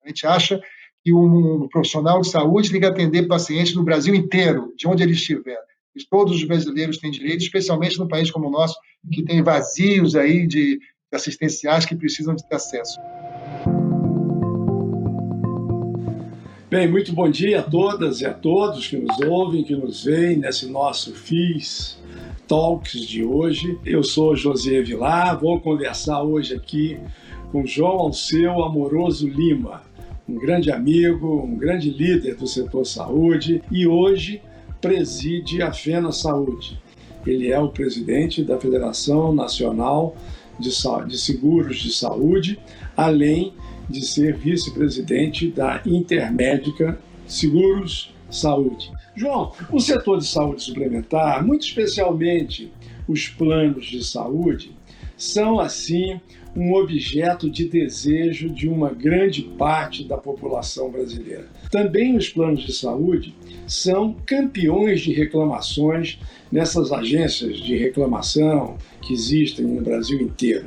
A gente acha que um profissional de saúde tem que atender pacientes no Brasil inteiro, de onde ele estiver. E todos os brasileiros têm direito, especialmente num país como o nosso, que tem vazios aí de assistenciais que precisam de ter acesso. Bem, muito bom dia a todas e a todos que nos ouvem, que nos veem nesse nosso FIS Talks de hoje. Eu sou José Vilar, vou conversar hoje aqui com João Alceu Amoroso Lima, um grande amigo, um grande líder do setor saúde e hoje preside a FENA Saúde. Ele é o presidente da Federação Nacional de Seguros de Saúde, além de ser vice-presidente da Intermédica Seguros Saúde. João, o setor de saúde suplementar, muito especialmente os planos de saúde, são, assim, um objeto de desejo de uma grande parte da população brasileira. Também os planos de saúde são campeões de reclamações nessas agências de reclamação que existem no Brasil inteiro.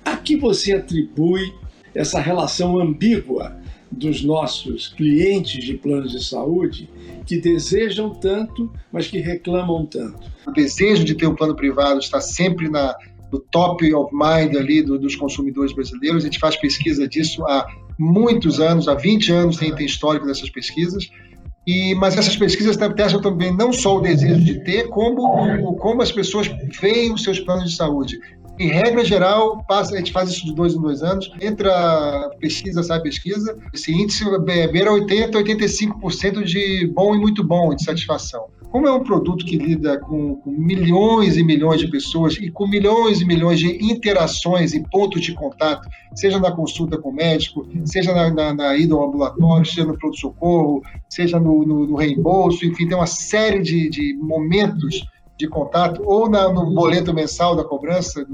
A que você atribui essa relação ambígua dos nossos clientes de planos de saúde que desejam tanto, mas que reclamam tanto? O desejo de ter um plano privado está sempre no top of mind ali dos consumidores brasileiros. A gente faz pesquisa disso há muitos anos, há 20 anos tem histórico dessas pesquisas. Mas essas pesquisas testam também não só o desejo de ter, como as pessoas veem os seus planos de saúde. Em regra geral, a gente faz isso de 2 em 2 anos, entra pesquisa, sai pesquisa, esse índice beira 80%, 85% de bom e muito bom de satisfação. Como é um produto que lida com milhões e milhões de pessoas e com milhões e milhões de interações e pontos de contato, seja na consulta com o médico, seja na ida ao ambulatório, seja no pronto-socorro, seja no reembolso, enfim, tem uma série de momentos de contato, ou no boleto mensal da cobrança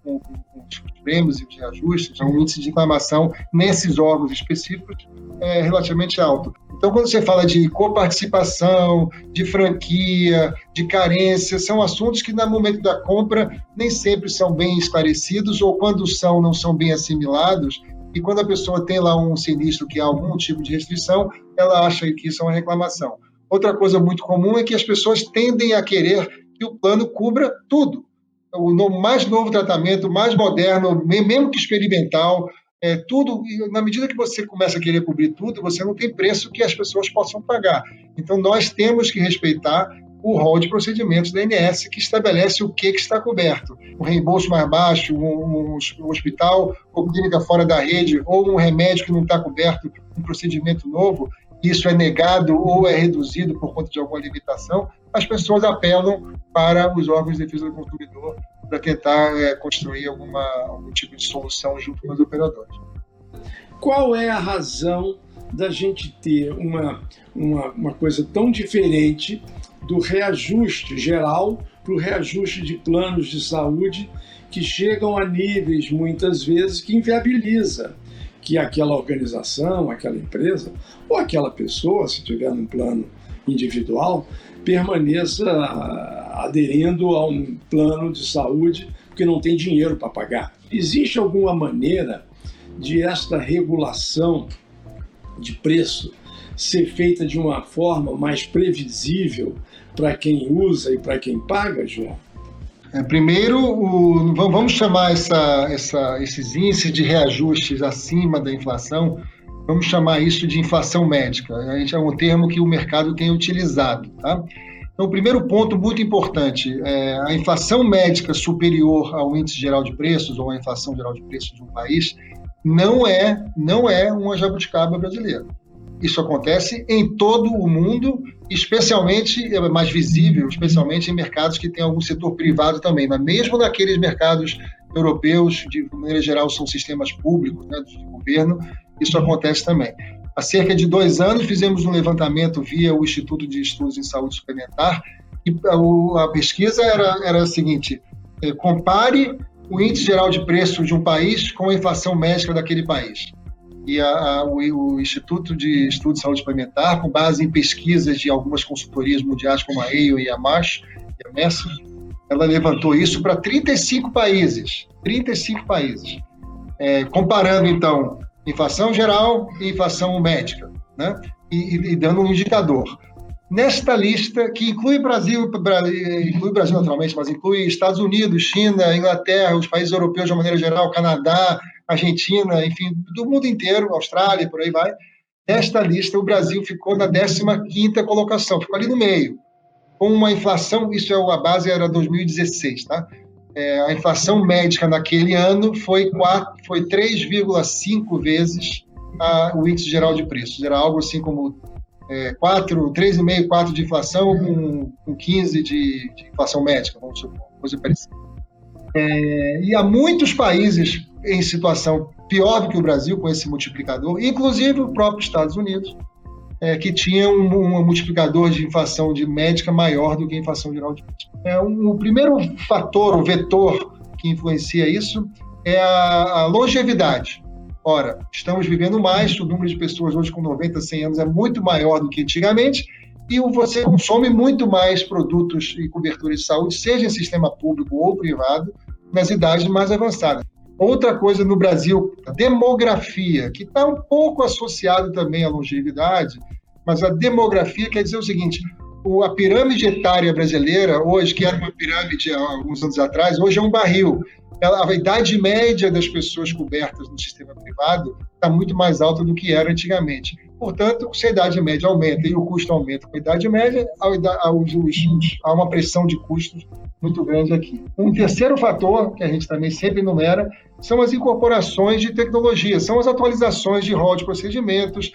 com os prêmios e os reajustes, um índice de reclamação nesses órgãos específicos é relativamente alto. Então, quando você fala de coparticipação, de franquia, de carência, são assuntos que, no momento da compra, nem sempre são bem esclarecidos, ou quando não são bem assimilados, e quando a pessoa tem lá um sinistro que há algum tipo de restrição, ela acha que isso é uma reclamação. Outra coisa muito comum é que as pessoas tendem a querer que o plano cubra tudo. O mais novo tratamento, mais moderno, mesmo que experimental, tudo. E na medida que você começa a querer cobrir tudo, você não tem preço que as pessoas possam pagar. Então, nós temos que respeitar o rol de procedimentos da ANS que estabelece o que está coberto. Um reembolso mais baixo, um hospital ou clínica fora da rede, ou um remédio que não está coberto, um procedimento novo, isso é negado ou é reduzido por conta de alguma limitação, as pessoas apelam para os órgãos de defesa do consumidor para tentar construir algum tipo de solução junto com os operadores. Qual é a razão da gente ter uma coisa tão diferente do reajuste geral para o reajuste de planos de saúde que chegam a níveis, muitas vezes, que inviabiliza que aquela organização, aquela empresa ou aquela pessoa, se tiver num plano individual, permaneça aderindo a um plano de saúde porque não tem dinheiro para pagar? Existe alguma maneira de esta regulação de preço ser feita de uma forma mais previsível para quem usa e para quem paga, João? Primeiro, vamos chamar esses índices de reajustes acima da inflação, vamos chamar isso de inflação médica. É um termo que o mercado tem utilizado. Tá? Então, o primeiro ponto muito importante, a inflação médica superior ao índice geral de preços ou à inflação geral de preços de um país não é uma jabuticaba brasileira. Isso acontece em todo o mundo, especialmente, é mais visível, especialmente em mercados que têm algum setor privado também, mas mesmo naqueles mercados europeus, de maneira geral, são sistemas públicos, né, de governo, isso acontece também. Há cerca de 2 anos fizemos um levantamento via o Instituto de Estudos em Saúde Suplementar e a pesquisa era a seguinte: compare o índice geral de preço de um país com a inflação médica daquele país. E o Instituto de Estudos de Saúde Suplementar, com base em pesquisas de algumas consultorias mundiais como a AIO e a MASH, e a MESA, ela levantou isso para 35 países. 35 países. Comparando, então, Inflação geral e inflação médica, né? E dando um indicador. Nesta lista, que inclui Brasil naturalmente, mas inclui Estados Unidos, China, Inglaterra, os países europeus de uma maneira geral, Canadá, Argentina, enfim, do mundo inteiro, Austrália, por aí vai. Nesta lista, o Brasil ficou na 15ª colocação, ficou ali no meio, com uma inflação, a base era 2016, tá? A inflação médica naquele ano foi 3,5 vezes o índice geral de preços. Era algo assim como 3,5, 4 de inflação com 15 de inflação médica, vamos supor, coisa parecida. E há muitos países em situação pior do que o Brasil com esse multiplicador, inclusive o próprio Estados Unidos, que tinha um multiplicador de inflação de médica maior do que a inflação geral de preços. O primeiro fator, o vetor que influencia isso é a longevidade. Ora, estamos vivendo mais, o número de pessoas hoje com 90, 100 anos é muito maior do que antigamente, e você consome muito mais produtos e cobertura de saúde, seja em sistema público ou privado, nas idades mais avançadas. Outra coisa no Brasil, a demografia, que está um pouco associado também à longevidade, mas a demografia quer dizer o seguinte: a pirâmide etária brasileira, hoje, que era uma pirâmide há alguns anos atrás, hoje é um barril. A idade média das pessoas cobertas no sistema privado está muito mais alta do que era antigamente. Portanto, se a idade média aumenta e o custo aumenta com a idade média, há uma pressão de custos muito grande aqui. Um terceiro fator, que a gente também sempre enumera, são as incorporações de tecnologia, são as atualizações de rol de procedimentos,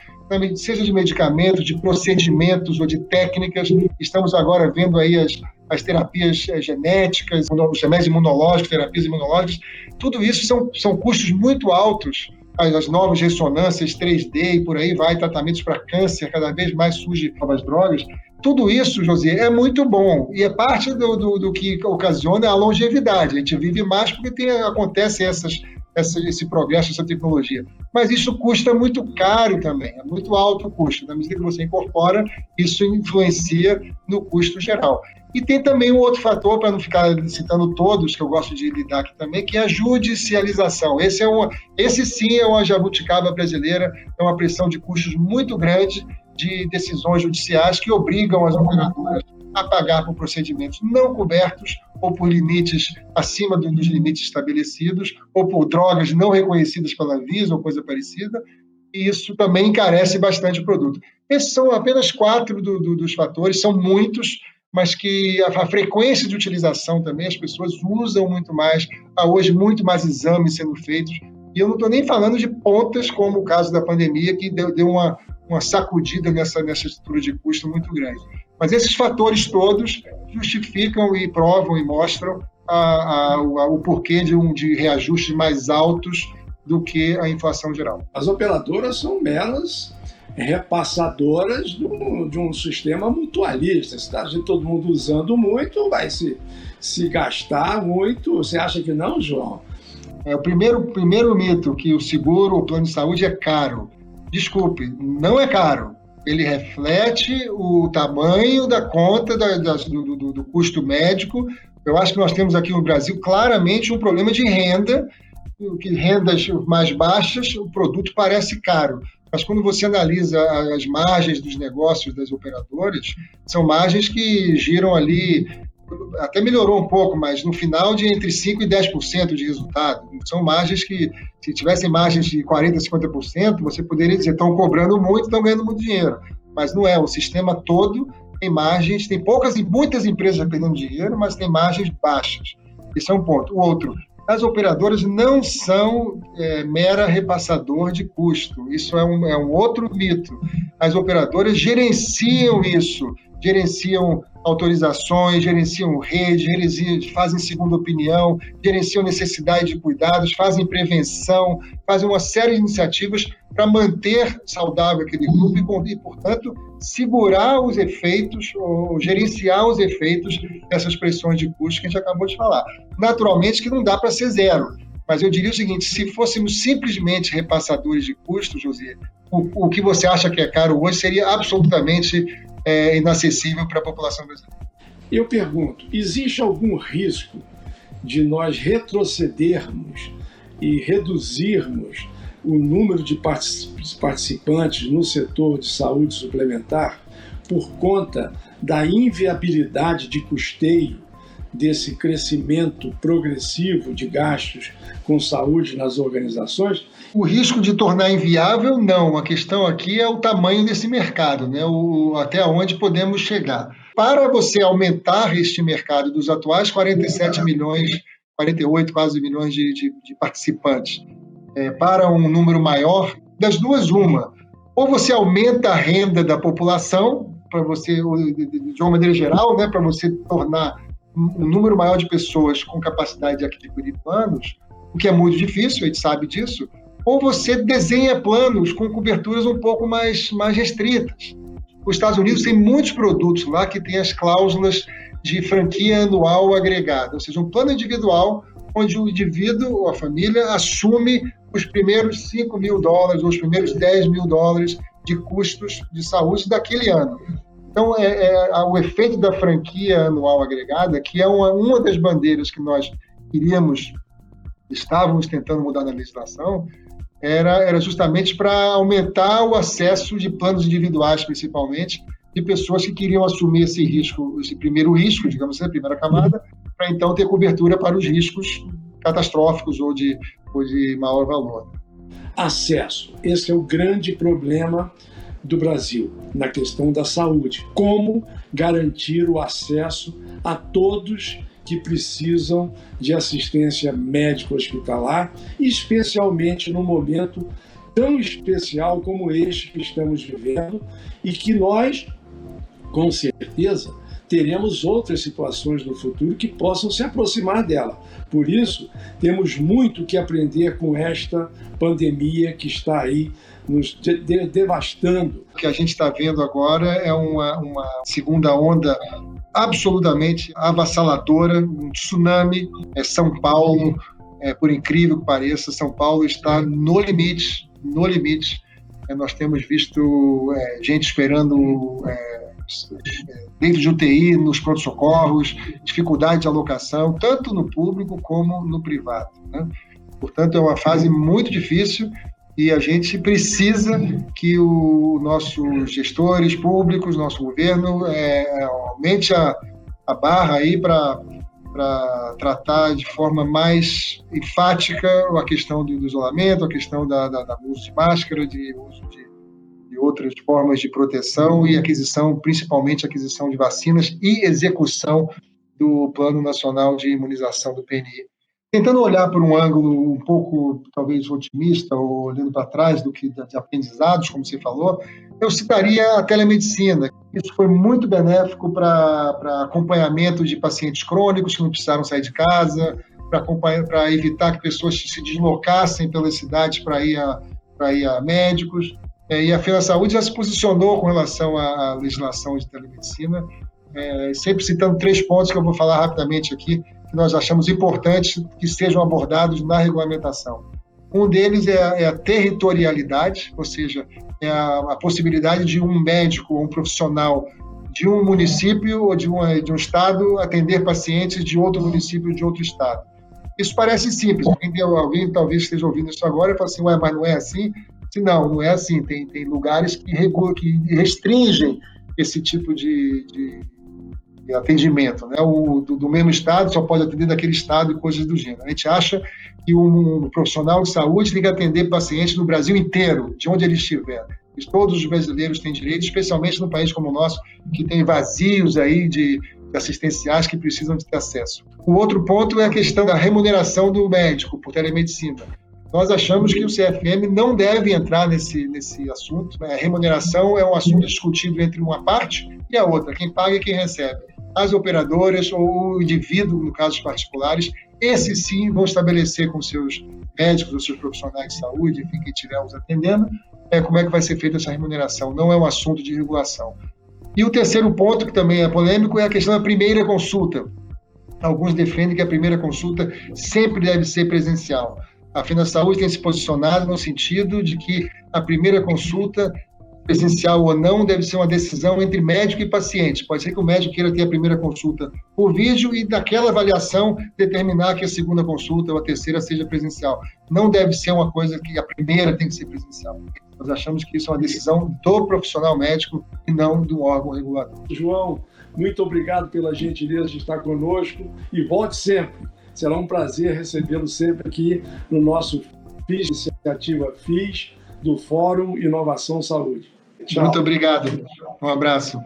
seja de medicamentos, de procedimentos ou de técnicas. Estamos agora vendo aí as terapias genéticas, os remédios imunológicos, terapias imunológicas. Tudo isso são custos muito altos. As novas ressonâncias 3D e por aí vai, tratamentos para câncer, cada vez mais surgem novas drogas. Tudo isso, José, é muito bom e é parte do que ocasiona a longevidade. A gente vive mais porque acontece esse progresso, essa tecnologia. Mas isso custa muito caro também, é muito alto o custo. Na medida que você incorpora, isso influencia no custo geral. E tem também um outro fator, para não ficar citando todos, que eu gosto de lidar aqui também, que é a judicialização. Esse sim é uma jabuticaba brasileira, é uma pressão de custos muito grande de decisões judiciais que obrigam as operadoras a pagar por procedimentos não cobertos ou por limites acima dos limites estabelecidos ou por drogas não reconhecidas pela Anvisa ou coisa parecida, e isso também encarece bastante o produto. Esses são apenas 4 dos fatores, são muitos, mas que a frequência de utilização também, as pessoas usam muito mais, há hoje muito mais exames sendo feitos, e eu não estou nem falando de pontas como o caso da pandemia, que deu uma sacudida nessa estrutura de custo muito grande. Mas esses fatores todos justificam e provam e mostram o porquê de reajustes mais altos do que a inflação geral. As operadoras são meras repassadoras de um sistema mutualista. Se está todo mundo usando muito, vai se gastar muito. Você acha que não, João? O primeiro mito, que o seguro, o plano de saúde é caro. Desculpe, não é caro. Ele reflete o tamanho da conta do custo médico. Eu acho que nós temos aqui no Brasil claramente um problema de renda, que rendas mais baixas, o produto parece caro. Mas quando você analisa as margens dos negócios das operadoras, são margens que giram ali, até melhorou um pouco, mas no final de entre 5% e 10% de resultado. São margens que, se tivessem margens de 40%, 50%, você poderia dizer, estão cobrando muito, estão ganhando muito dinheiro. Mas não é, o sistema todo tem margens, tem muitas empresas perdendo dinheiro, mas tem margens baixas. Esse é um ponto. O outro, as operadoras não são mera repassador de custo. Isso é um outro mito. As operadoras gerenciam isso, gerenciam autorizações, gerenciam rede, fazem segunda opinião, gerenciam necessidade de cuidados, fazem prevenção, fazem uma série de iniciativas para manter saudável aquele grupo e, portanto, segurar os efeitos, ou gerenciar os efeitos dessas pressões de custo que a gente acabou de falar. Naturalmente que não dá para ser zero, mas eu diria o seguinte: se fôssemos simplesmente repassadores de custos, José, o que você acha que é caro hoje seria absolutamente inacessível para a população brasileira. Eu pergunto, existe algum risco de nós retrocedermos e reduzirmos o número de participantes no setor de saúde suplementar por conta da inviabilidade de custeio desse crescimento progressivo de gastos com saúde nas organizações? O risco de tornar inviável, não. A questão aqui é o tamanho desse mercado, né? Até onde podemos chegar. Para você aumentar este mercado dos atuais 47 milhões, 48 quase milhões de participantes, para um número maior, das duas, uma. Ou você aumenta a renda da população, para você, de uma maneira geral, né, para você tornar um número maior de pessoas com capacidade de adquirir planos, o que é muito difícil, a gente sabe disso, ou você desenha planos com coberturas um pouco mais restritas. Os Estados Unidos tem muitos produtos lá que têm as cláusulas de franquia anual agregada, ou seja, um plano individual onde o indivíduo ou a família assume os primeiros $5.000 ou os primeiros $10.000 de custos de saúde daquele ano. Então, o efeito da franquia anual agregada, que é uma das bandeiras que nós estávamos tentando mudar na legislação, era justamente para aumentar o acesso de planos individuais, principalmente, de pessoas que queriam assumir esse risco, esse primeiro risco, digamos assim, a primeira camada, para então ter cobertura para os riscos catastróficos ou de maior valor. Acesso. Esse é o grande problema do Brasil na questão da saúde. Como garantir o acesso a todos que precisam de assistência médico-hospitalar, especialmente num momento tão especial como este que estamos vivendo e que nós, com certeza, teremos outras situações no futuro que possam se aproximar dela. Por isso, temos muito que aprender com esta pandemia que está aí nos devastando. O que a gente está vendo agora é uma segunda onda absolutamente avassaladora, um tsunami. São Paulo, por incrível que pareça, São Paulo está no limite. Nós temos visto gente esperando dentro de UTI, nos pronto-socorros, dificuldade de alocação, tanto no público como no privado, né? Portanto, é uma fase muito difícil e a gente precisa que os nossos gestores públicos, nosso governo, aumente a barra aí para tratar de forma mais enfática a questão do isolamento, a questão do uso de máscara, de uso de outras formas de proteção e principalmente aquisição de vacinas e execução do Plano Nacional de Imunização do PNI. Tentando olhar por um ângulo um pouco, talvez, otimista, ou olhando para trás do que de aprendizados, como você falou, eu citaria a telemedicina. Isso foi muito benéfico para acompanhamento de pacientes crônicos que não precisaram sair de casa, para evitar que pessoas se deslocassem pelas cidades para ir a médicos. E a Feira da Saúde já se posicionou com relação à legislação de telemedicina, sempre citando 3 pontos que eu vou falar rapidamente aqui, que nós achamos importantes que sejam abordados na regulamentação. Um deles é a territorialidade, ou seja, é a possibilidade de um médico ou um profissional de um município ou de um estado atender pacientes de outro município ou de outro estado. Isso parece simples, alguém talvez esteja ouvindo isso agora e fala assim, mas não é assim? Não é assim, tem lugares que restringem esse tipo de atendimento, né? Do mesmo estado só pode atender daquele estado e coisas do gênero. A gente acha que um profissional de saúde tem que atender pacientes no Brasil inteiro, de onde ele estiver. E todos os brasileiros têm direito, especialmente num país como o nosso, que tem vazios aí de assistenciais que precisam de ter acesso. O outro ponto é a questão da remuneração do médico por telemedicina. Nós achamos que o CFM não deve entrar nesse assunto. A remuneração é um assunto discutido entre uma parte e a outra, quem paga e quem recebe. As operadoras ou o indivíduo, no caso particulares, esses sim vão estabelecer com seus médicos ou seus profissionais de saúde, enfim, quem estiver os atendendo, como é que vai ser feita essa remuneração. Não é um assunto de regulação. E o terceiro ponto, que também é polêmico, é a questão da primeira consulta. Alguns defendem que a primeira consulta sempre deve ser presencial. A Feira da Saúde tem se posicionado no sentido de que a primeira consulta presencial ou não deve ser uma decisão entre médico e paciente. Pode ser que o médico queira ter a primeira consulta por vídeo e, daquela avaliação, determinar que a segunda consulta ou a terceira seja presencial. Não deve ser uma coisa que a primeira tem que ser presencial. Nós achamos que isso é uma decisão do profissional médico e não do órgão regulador. João, muito obrigado pela gentileza de estar conosco e volte sempre. Será um prazer recebê-lo sempre aqui no nosso FIS, iniciativa FIS, do Fórum Inovação Saúde. Tchau. Muito obrigado. Um abraço.